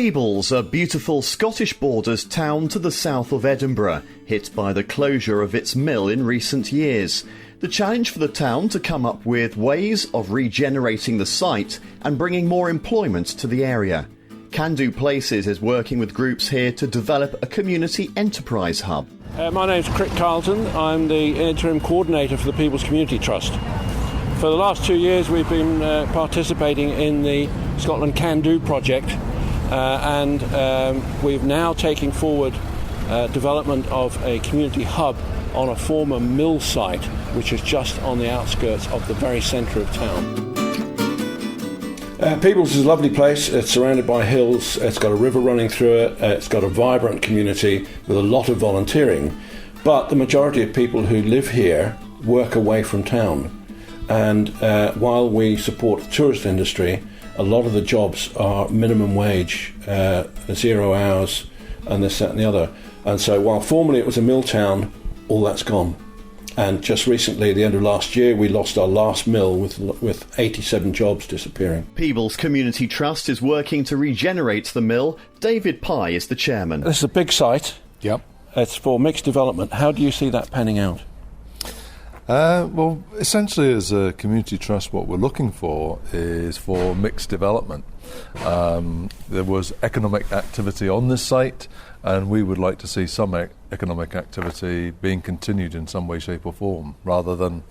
Peebles, a beautiful Scottish borders town to the south of Edinburgh, hit by the closure of its mill in recent years. The challenge for the town to come up with ways of regenerating the site and bringing more employment to the area. Can Do Places is working with groups here to develop a community enterprise hub. My name's Crick Carlton. I'm the interim coordinator for the Peebles Community Trust. For the last 2 years we've been participating in the Scotland Can Do project and we've now taken forward development of a community hub on a former mill site which is just on the outskirts of the very centre of town. Peebles is a lovely place. It's surrounded by hills, it's got a river running through it, it's got a vibrant community with a lot of volunteering, but the majority of people who live here work away from town. And while we support the tourist industry, a lot of the jobs are minimum wage, 0 hours, and this, that and the other. And so while formerly it was a mill town, all that's gone. And just recently, at the end of last year, we lost our last mill with 87 jobs disappearing. Peebles Community Trust is working to regenerate the mill. David Pye is the chairman. This is a big site. Yep. It's for mixed development. How do you see that panning out? Well, essentially as a community trust, what we're looking for is for mixed development. There was economic activity on this site, and we would like to see some economic activity being continued in some way, shape or form, rather than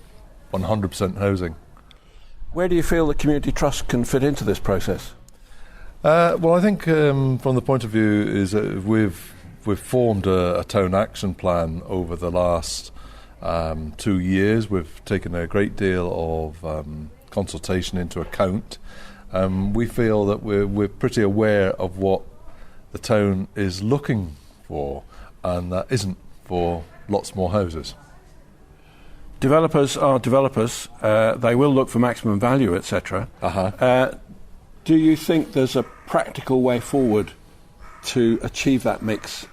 100% housing. Where do you feel the community trust can fit into this process? Well, I think from the point of view is that we've formed a town action plan over the last 2 years. We've taken a great deal of consultation into account. We feel that we're pretty aware of what the town is looking for, and that isn't for lots more houses. Developers are developers. They will look for maximum value, etc. Do you think there's a practical way forward to achieve that mix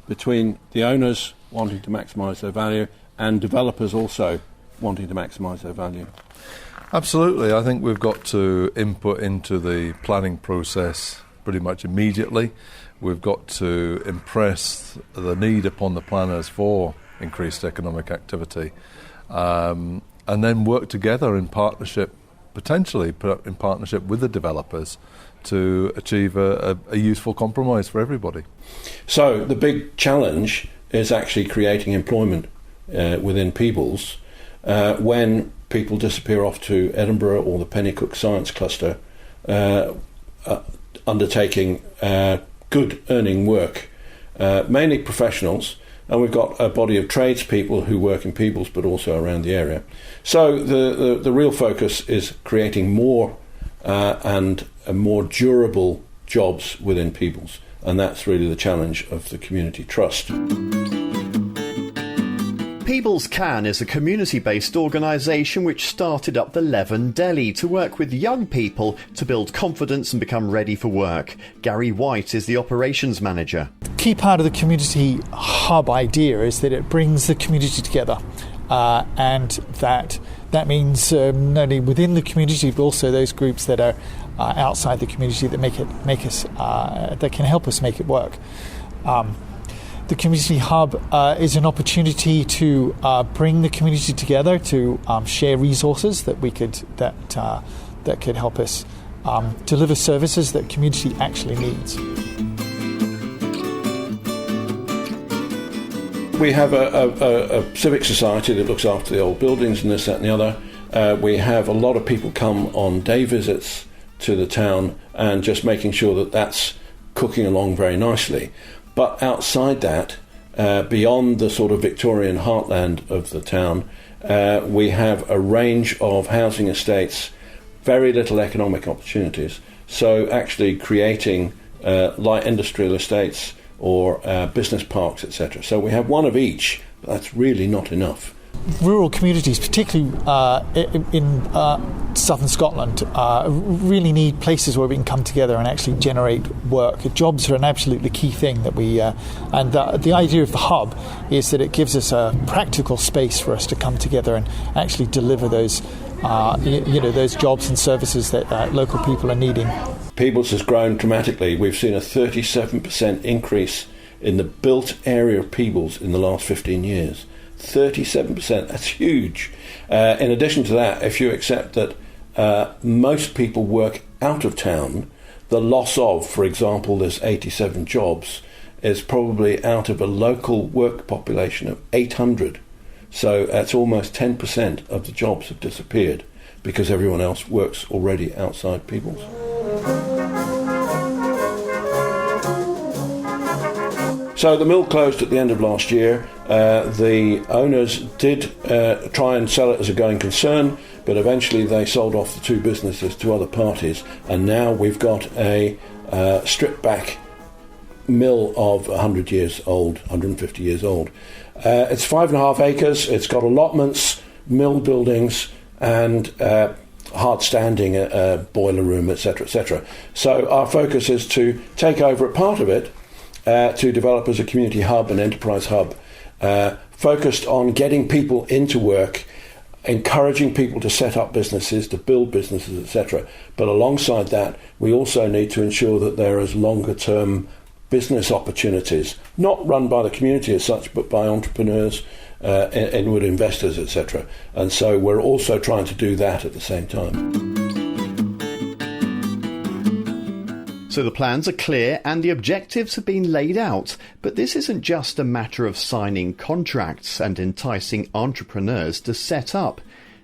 between the owners wanting to maximise their value and developers also wanting to maximise their value? Absolutely. I think we've got to input into the planning process pretty much immediately. We've got to impress the need upon the planners for increased economic activity, and then work together in partnership, potentially in partnership with the developers, to achieve a useful compromise for everybody. So the big challenge is actually creating employment within Peebles when people disappear off to Edinburgh or the Pennycook Science Cluster, undertaking good earning work, mainly professionals, and we've got a body of tradespeople who work in Peebles but also around the area. So the real focus is creating more and more durable jobs within Peebles, and that's really the challenge of the Community Trust. Peebles Can is a community-based organisation which started up the Leven Deli to work with young people to build confidence and become ready for work. Gary White is the operations manager. The key part of the community hub idea is that it brings the community together, and that means not only within the community but also those groups that are outside the community that that can help us make it work. The community hub is an opportunity to bring the community together, to share resources that could help us deliver services that community actually needs. We have a civic society that looks after the old buildings and this, that and the other. We have a lot of people come on day visits to the town and just making sure that that's cooking along very nicely. But outside that, beyond the sort of Victorian heartland of the town, we have a range of housing estates, very little economic opportunities. So actually creating light industrial estates or business parks, etc. So we have one of each, but that's really not enough. Rural communities, particularly in southern Scotland, really need places where we can come together and actually generate work. Jobs are an absolutely key thing that we, and the idea of the hub is that it gives us a practical space for us to come together and actually deliver those, those jobs and services that local people are needing. Peebles has grown dramatically. We've seen a 37% increase in the built area of Peebles in the last 15 years. 37%, that's huge. In addition to that, if you accept that most people work out of town, the loss of, for example, there's 87 jobs, is probably out of a local work population of 800. So that's almost 10% of the jobs have disappeared because everyone else works already outside Peebles. So the mill closed at the end of last year. The owners did try and sell it as a going concern, but eventually they sold off the two businesses to other parties, and now we've got a stripped back mill of 100 years old, 150 years old. It's 5.5 acres, it's got allotments, mill buildings, and hard standing boiler room, etc., etc. So our focus is to take over a part of it to develop as a community hub, an enterprise hub, focused on getting people into work, encouraging people to set up businesses, to build businesses, etc. But alongside that, we also need to ensure that there is longer term business opportunities, not run by the community as such, but by entrepreneurs, inward investors, etc. And so we're also trying to do that at the same time. So the plans are clear and the objectives have been laid out, but this isn't just a matter of signing contracts and enticing entrepreneurs to set up.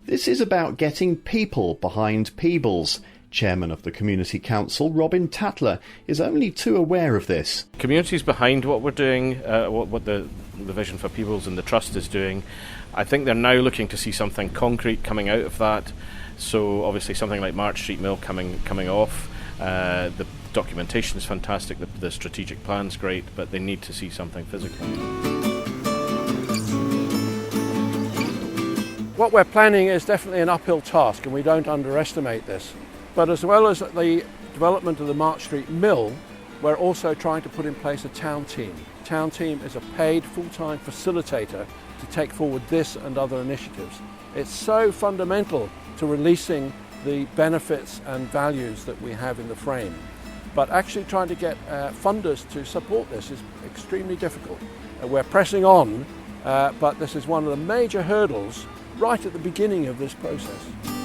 This is about getting people behind Peebles. Chairman of the Community Council, Robin Tatler, is only too aware of this. Communities behind what we're doing, what the Vision for Peebles and the Trust is doing, I think they're now looking to see something concrete coming out of that. So obviously something like March Street Mill coming off. The documentation is fantastic, the strategic plan's great, but they need to see something physical. What we're planning is definitely an uphill task, and we don't underestimate this. But as well as the development of the March Street Mill, we're also trying to put in place a town team. Town team is a paid full-time facilitator to take forward this and other initiatives. It's so fundamental to releasing the benefits and values that we have in the frame. But actually trying to get funders to support this is extremely difficult. We're pressing on, but this is one of the major hurdles right at the beginning of this process.